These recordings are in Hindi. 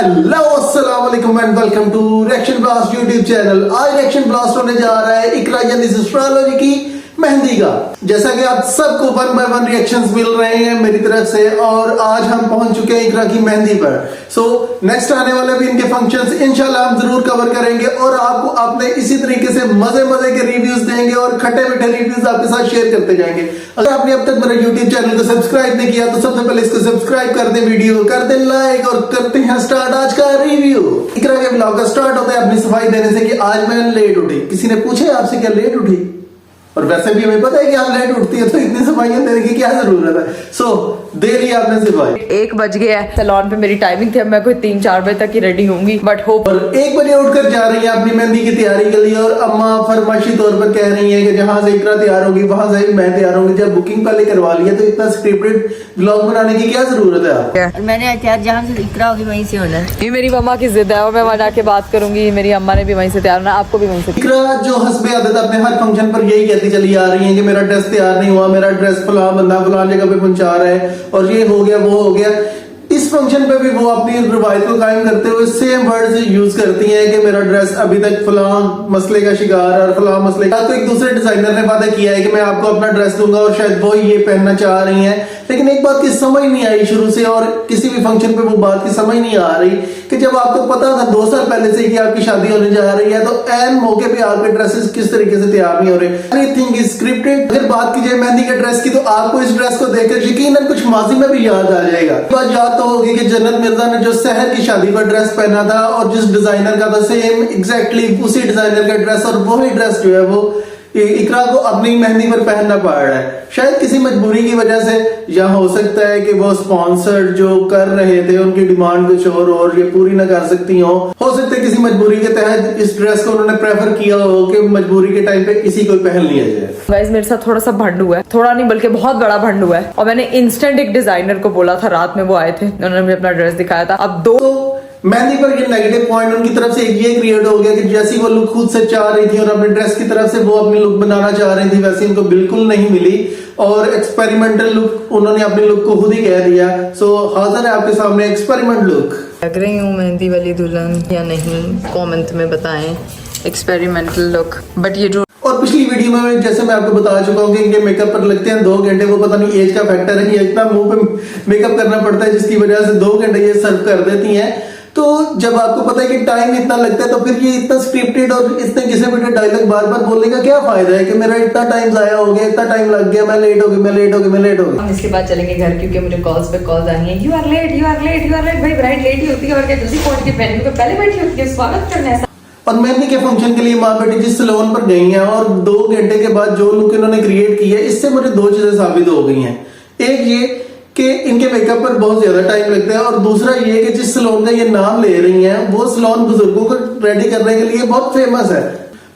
हेलो अस्सलाम वालेकुम and welcome to reaction blast YouTube channel. आज रिएक्शन ब्लास्ट होने जा रहा है इकरा यानी एस्ट्रोलॉजी की मेहंदी का। जैसा कि आप सबको 1 बाय 1 रिएक्शंस मिल रहे हैं मेरी तरफ से, और आज हम पहुंच चुके हैं इकरा की मेहंदी पर। सो नेक्स्ट आने वाले भी इनके फंक्शंस इंशाल्लाह हम जरूर कवर करेंगे और आपको अपने इसी तरीके से मजे मजे के रिव्यूज देंगे और खट्टे मीठे रिव्यूज आपके साथ शेयर करते जाएंगे। अगर आपने अब तक मेरे यूट्यूब चैनल को सब्सक्राइब नहीं किया तो सबसे पहले इसको सब्सक्राइब कर दे, वीडियो कर दे लाइक और करते हैं स्टार्ट आज का रिव्यू। इकरा के ब्लॉग का स्टार्ट होता है अपनी सफाई देने से कि आज मैं लेट उठी। किसी ने पूछे आपसे क्या लेट उठी? और वैसे भी हमें पता है कि आप लेट उठती है तो इतनी सफाइयां देने की क्या जरूरत है। सो दे लिया आपने सफाई। 1 बज गया है, सैलून पे मेरी टाइमिंग थी, अब मैं कोई 3-4 बजे तक ही रेडी होंगी, बट होप। और 1 बजे उठकर जा रही है अपनी मेहंदी की तैयारी के लिए और अम्मा फरमाइशी तौर पर कह रही है कि जहां से इकरा तैयार होगी वहां से भी मैं तैयार होंगी। जब बुकिंग पहले करवा लिया तो इतना स्क्रिप्टेड व्लॉग बनाने की क्या जरूरत है आपको? मैंने तैयार जहाँ से इकरा होगी वहीं से होना है। ये मेरी मम्मा की जिद है और मैं वहां जाके बात करूंगी। मेरी अम्मा ने भी वहीं से तैयार होना, आपको भी वहीं से। इकरा जो हस्बे आदत अपने हर फंक्शन पर यही कहती चली आ रही है कि मेरा ड्रेस तैयार नहीं हुआ, मेरा ड्रेस फलां बंदा फलां जगह पे पहुंचा रहा है और ये हो गया वो हो गया। इस फंक्शन पे भी वो अपनी रिवायत को कायम करते हुए सेम वर्ड्स यूज करती हैं कि मेरा ड्रेस अभी तक फलां मसले का शिकार है और फलां मसले का। तो एक दूसरे डिजाइनर ने वादा किया है कि मैं आपको अपना ड्रेस दूंगा और शायद वो ये पहनना चाह रही हैं, लेकिन एक बात की समझ नहीं आई शुरू से और किसी भी फंक्शन पे वो बात की समझ नहीं आ रही कि जब आपको पता था 2 साल पहले से कि आपकी शादी होने जा रही है तो एन मौके पे आपके ड्रेसेस किस तरीके से तैयार नहीं हो रहे। Everything is scripted. अगर बात की जाए मेहंदी के ड्रेस की तो आपको इस ड्रेस को देखकर यकीनन कुछ माजी में भी याद आ जाएगा। बात याद तो होगी कि जन्नत मिर्जा ने जो सहर की शादी पर ड्रेस पहना था और जिस डिजाइनर का था सेम एग्जैक्टली उसी डिजाइनर का ड्रेस और वही ड्रेस जो है वो इकरा को अपनी मेहंदी पर पहनना पड़ रहा है। शायद किसी मजबूरी की वजह से, या हो सकता है कि वो स्पॉन्सर जो कर रहे थे उनकी डिमांड कुछ और ये पूरी ना कर सकती हो सकता है किसी मजबूरी के तहत इस ड्रेस को उन्होंने प्रेफर किया हो कि मजबूरी के टाइम पे किसी को पहन लिया जाए। गाइस मेरे साथ थोड़ा सा भंड हुआ है, थोड़ा नहीं बल्कि बहुत बड़ा भंड हुआ है, और मैंने इंस्टेंट एक डिजाइनर को बोला था, रात में वो आए थे, उन्होंने मुझे अपना ड्रेस दिखाया था। अब 2 मेहंदी पर ये नेगेटिव पॉइंट उनकी तरफ से ये क्रिएट हो गया कि जैसी वो लुक खुद से चाह रही थी और अपने ड्रेस की तरफ से वो अपनी लुक बनाना चाह रही थी वैसी उनको बिल्कुल नहीं मिली और एक्सपेरिमेंटल लुक उन्होंने अपनी लुक को खुद ही कह दिया। सो हाजिर है आपके सामने एक्सपेरिमेंट लुक। लग रही हूँ मेहंदी वाली दुल्हन या नहीं, कमेंट में बताएं। एक्सपेरिमेंटल लुक, बट ये जो और पिछली वीडियो में जैसे मैं आपको बता चुका हूँ कि इनके मेकअप पर लगते हैं 2 घंटे। वो पता नहीं एज का फैक्टर है कि इतना मुंह पे मेकअप करना पड़ता है जिसकी वजह से 2 घंटे ये सर्व कर देती हैं। तो जब आपको पता है कि टाइम इतना लगता है तो फिर ये इतना स्क्रिप्टेड और इतने घिसे पिटे डायलॉग बार बार बोलने का क्या फायदा है कि मेरा इतना टाइम जाया हो गया, इतना टाइम लग गया, मैं लेट हो गई, मैं लेट हो गई, मैं लेट हो गई। हम इसके बाद चलेंगे घर क्योंकि मुझे कॉल्स पे कॉल्स आई हैं। You are late, you are late, you are late. भाई ब्राइड लेट ही होती है और क्या दूसरी पहुंच के पहनने को पहले बैठी होती है स्वागत करने। ऐसा और मेहंदी के फंक्शन के लिए माँ बेटी जिस सैलून पर गई हैं और 2 घंटे के बाद जो लुक इन्होंने क्रिएट की है, इससे मुझे 2 चीजें साबित हो गई हैं। एक ये कि इनके मेकअप पर बहुत ज्यादा टाइम लगता है और दूसरा ये कि जिस सैलून का ये नाम ले रही हैं वो सैलून बुजुर्गों को रेडी करने के लिए बहुत फेमस है।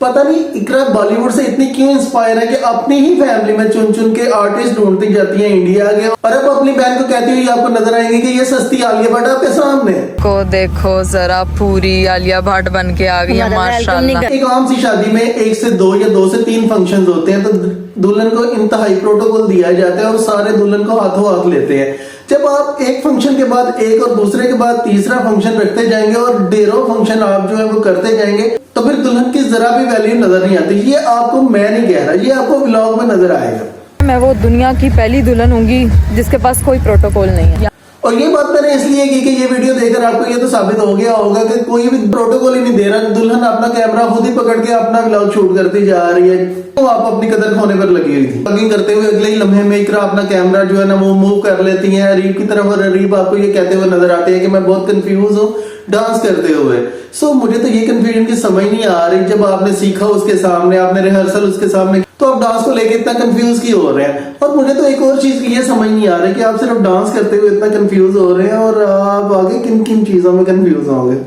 पता नहीं इकरा बॉलीवुड से इतनी क्यों इंस्पायर है कि अपनी ही फैमिली में चुन चुन के आर्टिस्ट ढूंढती जाती हैं इंडिया के, और अब अपनी बहन को कहती हुई आपको नजर आएंगे कि ये सस्ती आलिया भट्ट आपके सामने को देखो जरा, पूरी आलिया भट्ट बन के आ गई है माशाल्लाह। एक आम सी शादी में 1 से 2 या 2 से 3 फंक्शंस होते हैं तो दुल्हन को इंतहाई प्रोटोकॉल दिया जाता है और सारे दुल्हन को हाथों हाथ लेते हैं। जब आप एक फंक्शन के बाद एक और दूसरे के बाद तीसरा फंक्शन रखते जाएंगे और ढेरों फंक्शन आप जो है वो करते जाएंगे तो फिर दुल्हन की जरा भी वैल्यू नजर नहीं आती। ये आपको मैं नहीं कह रहा, ये आपको व्लॉग में नजर आएगा। मैं वो दुनिया की पहली दुल्हन होंगी जिसके पास कोई प्रोटोकॉल नहीं है। और ये बात मैंने इसलिए की कि ये वीडियो देखकर आपको ये तो साबित हो गया होगा कि कोई भी प्रोटोकॉल ही नहीं दे रहा। दुल्हन अपना कैमरा खुद ही पकड़ के अपना व्लॉग शूट करती जा रही है तो आप अपनी कदर खोने पर लगी हुई थी। ब्लॉगिंग करते हुए अगले ही लम्हे में इकरा अपना कैमरा जो है ना वो मूव कर लेती है अरीब की तरफ और अरीब आपको ये कहते हुए नजर आते हैं कि मैं बहुत कंफ्यूज हूँ डांस करते हुए। सो मुझे तो ये कंफ्यूजन की समझ नहीं आ रही। जब आपने सीखा उसके सामने, आपने रिहर्सल उसके सामने, तो आप डांस को लेके इतना कंफ्यूज क्यों हो रहे हैं? और मुझे तो एक और चीज की ये समझ नहीं आ रही कि आप सिर्फ डांस करते हुए इतना कंफ्यूज हो रहे हैं और आप आगे किन किन चीजों में कंफ्यूज होंगे।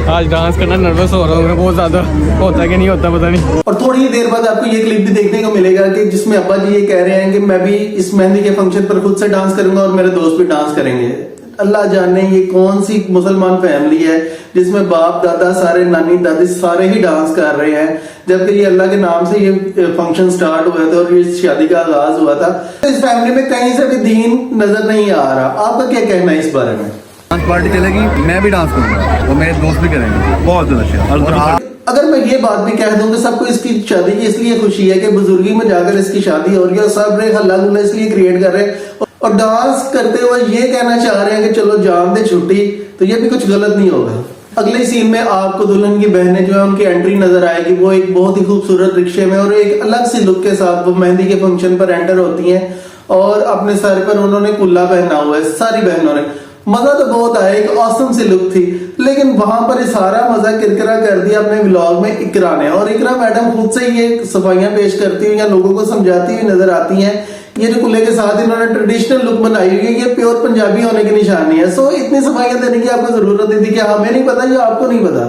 आज डांस करना नर्वस हो रहा हूँ मैं बहुत ज्यादा, होता है कि नहीं होता पता नहीं। और थोड़ी ही देर बाद आपको ये क्लिप भी देखने को मिलेगा कि जिसमें अब्बा जी ये कह रहे हैं कि मैं भी इस मेहंदी के फंक्शन पर खुद से डांस करूंगा और मेरे दोस्त भी डांस करेंगे। अल्लाह जाने ये कौन सी मुसलमान फैमिली है जिसमें बाप दादा सारे नानी दादी सारे ही डांस कर रहे हैं, जबकि ये अल्लाह के नाम से ये फंक्शन स्टार्ट हुआ था और ये शादी का आगाज हुआ था। इस फैमिली में कहीं से भी दीन नजर नहीं आ रहा। आपका क्या कहना है इस बारे में? डांस पार्टी चलेगी, मैं भी डांस करूंगा और मेरे दोस्त भी करेंगे। बहुत अच्छा। और अगर मैं ये बात भी कह दूं कि सबको इसकी शादी की इसलिए खुशी है कि बुजुर्गी में जाकर इसकी शादी हो रही है और सब रे हल्ला गुल्ला इसलिए क्रिएट कर रहे हैं और डांस करते हुए ये कहना चाह रहे हैं कि चलो जान दे छुट्टी, तो ये भी कुछ गलत नहीं होगा। अगले सीन में आपको दुल्हन की बहनें जो है उनकी एंट्री नजर आएगी। वो एक बहुत ही खूबसूरत रिक्शे में और एक अलग सी लुक के साथ वो मेहंदी के फंक्शन पर एंटर होती हैं और अपने सर पर उन्होंने कुल्ला पहना हुआ है सारी बहनों ने। मजा तो बहुत आया, एक ऑसम सी लुक थी, लेकिन वहां पर सारा मजा किरकिरा कर दिया अपने व्लॉग में इकरा ने। और इकरा मैडम खुद से ये सफाइयां पेश करती हुई या लोगों को समझाती हुई नजर आती हैं। ये जो कुल्ले के साथ इन्होंने ट्रेडिशनल लुक बनाई हुई है, ये प्योर पंजाबी होने की निशानी है। सो इतनी सफाइयां देने की आपको जरूरत नहीं थी। क्या हमें नहीं पता या आपको नहीं पता?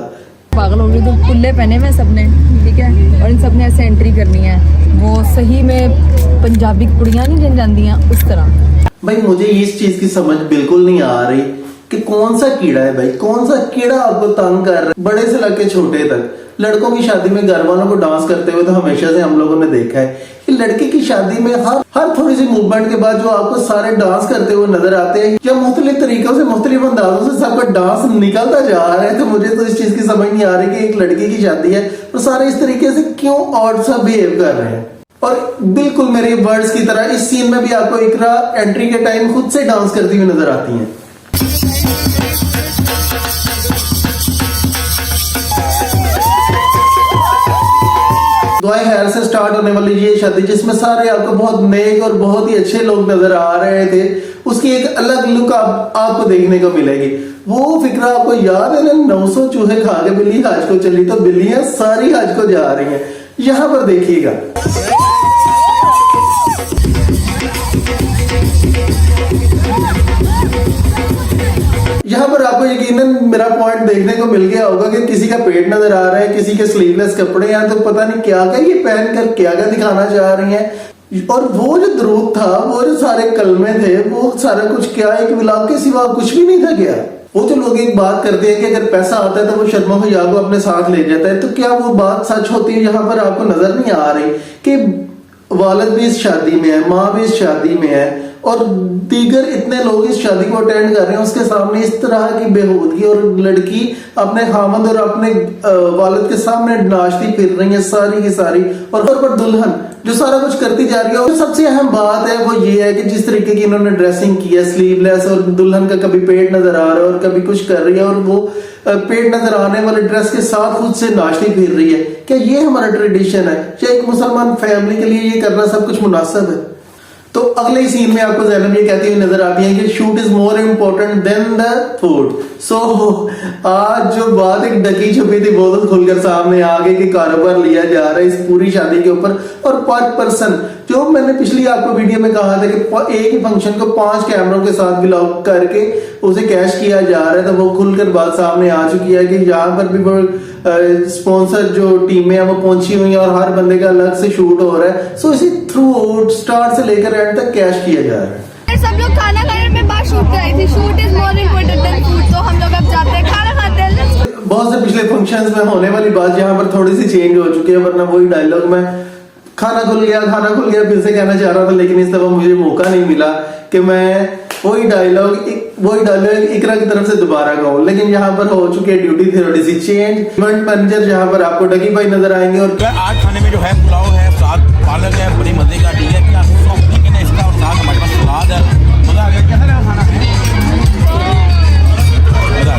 पागल हो गई, तो कुल्ले पहने हुए सबने, ठीक है, और इन सबने ऐसे एंट्री करनी है, वो सही में पंजाबी कुड़ियां नहीं जन जाती हैं उस तरह। भाई मुझे इस चीज की समझ बिल्कुल नहीं आ रही कि कौन सा कीड़ा है भाई, कौन सा कीड़ा आपको तंग कर रहा है, बड़े से लेके छोटे तक। लड़कों की शादी में घर वालों को डांस करते हुए तो हमेशा से हम लोगों ने देखा है कि लड़के की शादी में हर थोड़ी सी मूवमेंट के बाद जो आपको सारे डांस करते हुए नजर आते हैं या मुख्तलिफ तरीकों से मुख्तलिफ अंदाजों से सबका डांस निकलता जा रहा है, तो मुझे तो इस चीज की समझ नहीं आ रही कि एक लड़की की शादी है तो सारे इस तरीके से क्यों ऑड सा बिहेव कर रहे हैं। और बिल्कुल मेरे वर्ड्स की तरह इस सीन में भी आपको इकरा एंट्री के टाइम खुद से डांस करती हुई नजर आती हैं। दुआए खैर से स्टार्ट होने वाली ये शादी जिसमें सारे आपको बहुत नेक और बहुत ही अच्छे लोग नजर आ रहे थे, उसकी एक अलग लुक आपको देखने को मिलेगी। वो फिक्रा आपको याद है ना, 900 चूहे खा के बिल्ली हज को चली, तो बिल्लियां सारी हज को जा रही हैं। यहां पर देखिएगा, यहाँ पर आपको यकीनन मेरा पॉइंट देखने को मिल गया होगा कि किसी का पेट नजर आ रहा है, किसी के स्लीवलेस कपड़े हैं, तो पता नहीं क्या क्या ये पहन कर क्या क्या दिखाना चाह रही हैं। और वो जो दरूद था, वो जो सारे कलमे थे, वो सारा कुछ क्या एक व्लॉग के सिवा कुछ भी नहीं था क्या? वो जो लोग एक बात करते हैं कि अगर पैसा आता है तो वो शर्मा भैया को अपने साथ ले जाता है, तो क्या वो बात सच होती है? यहाँ पर आपको नजर नहीं आ रही कि वालिद भी इस शादी में है, माँ भी इस शादी में है और दीगर इतने लोग इस शादी को अटेंड कर रहे हैं, उसके सामने इस तरह की बेहूदगी और लड़की अपने खामद और अपने वालिद के सामने नाचती फिर रही है सारी की सारी। और पर दुल्हन जो सारा कुछ करती जा रही है। और सबसे अहम बात है वो ये है कि जिस तरीके की इन्होंने ड्रेसिंग की है, स्लीवलेस, और दुल्हन का कभी पेट नजर आ रहा है और कभी कुछ कर रही है और वो पेट नजर आने वाले ड्रेस के साथ खुद से नाचती फिर रही है। क्या ये हमारा ट्रेडिशन है? क्या एक मुसलमान फैमिली के लिए ये करना सब कुछ मुनासिब है? तो अगले ही सीन में आपको ज़ैनब ये कहती हुई नजर आती है कि shoot is more important than the food. So आज जो बात एक डकी छुपी थी वो तो खुलकर सामने आ गई कि कारोबार लिया जा रहा है इस पूरी शादी के ऊपर। और पर पर्सन जो मैंने पिछली आपको वीडियो में कहा था कि एक ही फंक्शन को 5 कैमरों के साथ ब्लॉक करके उसे कैश किया जा रहा है, तो वो खुलकर बात सामने आ चुकी है कि यहाँ पर भी वो स्पॉन्सर जो टीमें हैं वो पहुंची हुई हैं और हर बंदे का अलग से शूट हो रहा है। सो इसी थ्रू आउट स्टार्ट से लेकर एंड तक कैश किया जा रहा है। सब लोग खाना खाने में बात शूट कराई थी। Shoot is more important then food, तो हम लोग अब जाते हैं खाना खाते हैं। बहुत से पिछले फंक्शंस में होने वाली बात यहाँ पर थोड़ी सी चेंज हो चुकी है, वरना वही डायलॉग में खाना खुल गया फिर से कहना चाह रहा था, लेकिन इस दफा मुझे मौका नहीं मिला कि मैं वही डायलॉग इकरा की तरफ से दोबारा कहूँ। लेकिन यहाँ पर हो चुकी है ड्यूटी थोड़ी सी चेंज। इवेंट मैनेजर जहाँ पर आपको डकी भाई नजर आएंगे। और आज खाने में जो है पुलाव है, साथ पालक है, बड़ी मजे का ठीक है, क्या सॉफ्ट चिकन है इसका, और साथ हमारे पास सलाद है। मजा आ गया। कैसा लगा खाना?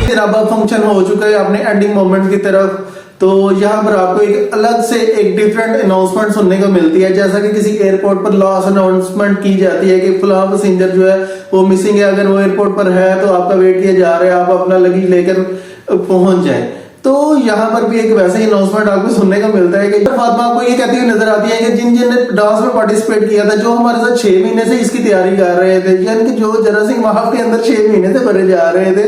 फिर अब फंक्शन हो चुका है अपने एंडिंग मोमेंट की तरफ, तो यहाँ पर आपको एक अलग से एक डिफरेंट अनाउंसमेंट सुनने को मिलती है। जैसा कि किसी एयरपोर्ट पर लॉस अनाउंसमेंट की जाती है कि फलां पैसेंजर जो है वो मिसिंग है, अगर वो एयरपोर्ट पर है तो आपका वेट किया जा रहा है, आप अपना लगेज लेकर पहुंच जाएं। तो यहाँ पर भी एक वैसे ही अनाउंसमेंट आपको सुनने को मिलता है कि फातिमा आपको ये कहती हुई नजर आती है कि जिन जिन ने डांस में पार्टिसिपेट किया था, जो हमारे साथ 6 महीने से इसकी तैयारी कर रहे थे, यानी कि जो जरा सिंह वहां के अंदर 6 महीने से भरे जा रहे थे,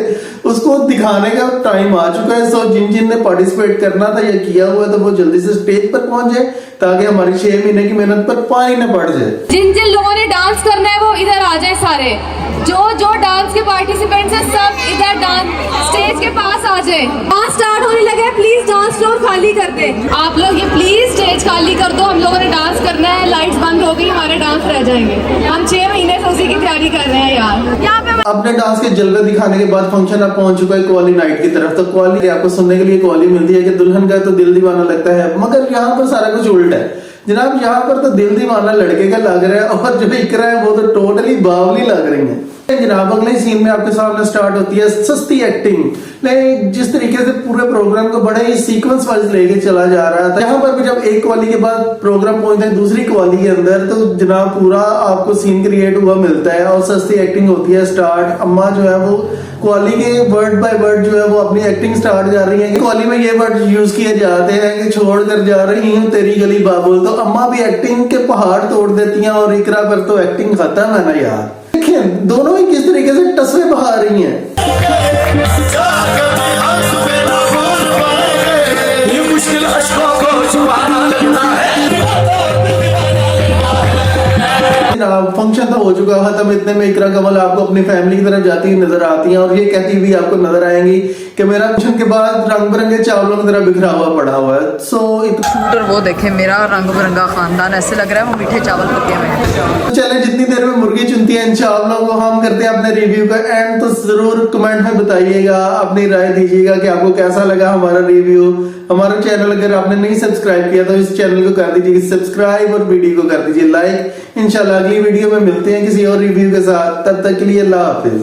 उसको दिखाने का टाइम आ चुका है। सो जिन जिन ने पार्टिसिपेट करना था या किया हुआ तो वो जल्दी से स्टेज पर पहुंच जाए ताकि हमारी 6 महीने की मेहनत पर पानी न पड़ जाए। जिन जिन लोगों ने डांस करना है वो इधर आ जाए सारे। जो डांस के पार्टिसिपेंट्स हैं सब इधर डांस स्टेज के पास आ जाए। डांस स्टार्ट होने लगा है, प्लीज डांस फ्लोर खाली कर दे। आप लोग ये प्लीज स्टेज खाली कर दो, हम लोगों ने डांस करना है। लाइट्स बंद हो गई, हमारे डांस रह जाएंगे। हम 6 महीने से उसी की तैयारी कर रहे हैं यार। यहाँ पे अपने डांस के जलवे दिखाने के बाद फंक्शन अब पहुंच चुका है कवाली नाइट की तरफ। तो कवाली आपको सुनने के लिए कवाली मिलती है कि दुल्हन का तो दिल दीवाना लगता है, मगर यहाँ पर सारा कुछ उल्टा है जनाब। यहाँ पर तो दिल दीवाना लड़के का लग रहा है और जो इकरा है वो तो टोटली बावली लग रही है जनाब। अगले सीन में आपके सामने स्टार्ट होती है सस्ती एक्टिंग। नहीं, जिस तरीके से पूरे प्रोग्राम को बड़े ही सीक्वेंस वाइज लेके चला जा रहा था, यहाँ पर भी जब एक कवाली के बाद प्रोग्राम पहुंचता है दूसरी कवाली के अंदर, तो जनाब पूरा आपको सीन क्रिएट हुआ मिलता है और सस्ती एक्टिंग होती है स्टार्ट। अम्मा जो है वो कवाली के वर्ड बाय वर्ड जो है वो अपनी एक्टिंग स्टार्ट कर रही है। कवाली में ये वर्ड यूज किए जाते हैं कि छोड़ कर जा रही हूँ तेरी गली बाबुल। तो अम्मा भी एक्टिंग के पहाड़ तोड़ देती हैं और इकरा पर तो एक्टिंग खत्म है ना यार। देखिए दोनों ही किस तरीके से टसवे बहा रही हैं। फंक्शन तो हो चुका है खत्म। इतने में इकरा कमल आपको अपनी फैमिली की तरफ जाती हुई नजर आती हैं और ये कहती हुई आपको नजर आएंगी कि मेरा फंक्शन के बाद रंग बिरंगे चावलों की तरह बिखरा हुआ पड़ा हुआ है। शूटर वो देखे मेरा रंग बिरंगा खानदान, ऐसे लग रहा है वो मीठे चावल पके हुए हैं। चले जितनी देर में मुर्गी चुनती है इन चावलों को हम करते हैं अपने रिव्यू का एंड। तो जरूर कमेंट में बताइएगा, अपनी राय दीजिएगा कि आपको कैसा लगा हमारा रिव्यू। हमारा चैनल अगर आपने नहीं सब्सक्राइब किया तो इस चैनल को कर दीजिए सब्सक्राइब और वीडियो को कर दीजिए लाइक। इंशाल्लाह अगली वीडियो में मिलते हैं किसी और रिव्यू के साथ, तब तक के लिए अल्लाह हाफिज।